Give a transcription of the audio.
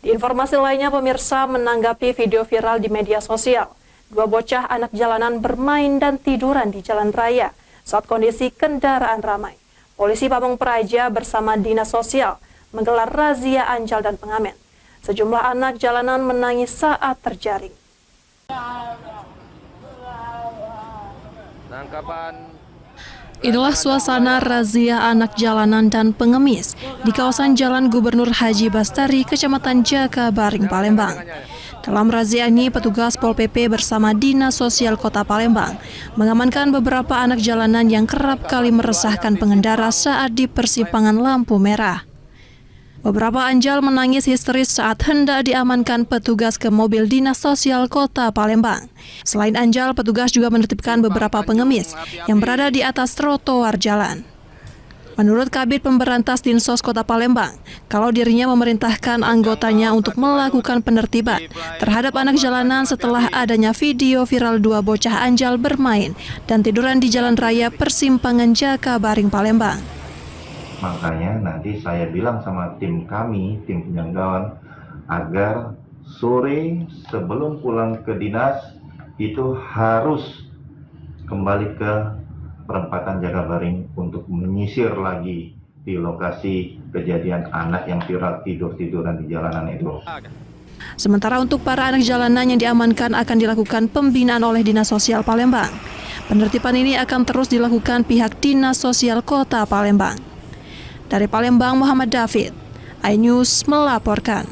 Di informasi lainnya, pemirsa, menanggapi video viral di media sosial, dua bocah anak jalanan bermain dan tiduran di jalan raya saat kondisi kendaraan ramai. Polisi Pamung Praja bersama Dinas Sosial menggelar razia anjal dan pengamen. Sejumlah anak jalanan menangis saat terjaring. Inilah suasana razia anak jalanan dan pengemis di kawasan Jalan Gubernur Haji Bastari, Kecamatan Jakabaring, Palembang. Dalam razia ini, petugas Pol PP bersama Dinas Sosial Kota Palembang mengamankan beberapa anak jalanan yang kerap kali meresahkan pengendara saat di persimpangan lampu merah. Beberapa anjal menangis histeris saat hendak diamankan petugas ke mobil Dinas Sosial Kota Palembang. Selain anjal, petugas juga menertibkan beberapa pengemis yang berada di atas trotoar jalan. Menurut Kabid Pemberantas Dinsos Kota Palembang, kalau dirinya memerintahkan anggotanya untuk melakukan penertiban terhadap anak jalanan setelah adanya video viral dua bocah anjal bermain dan tiduran di jalan raya persimpangan Jakabaring, Palembang. Makanya nanti saya bilang sama tim kami, tim penjangkauan, agar sore sebelum pulang ke dinas itu harus kembali ke perempatan Jakabaring untuk menyisir lagi di lokasi kejadian anak yang viral tidur-tiduran di jalanan itu. Sementara untuk para anak jalanan yang diamankan akan dilakukan pembinaan oleh Dinas Sosial Palembang. Penertiban ini akan terus dilakukan pihak Dinas Sosial Kota Palembang. Dari Palembang, Muhammad David, iNews melaporkan.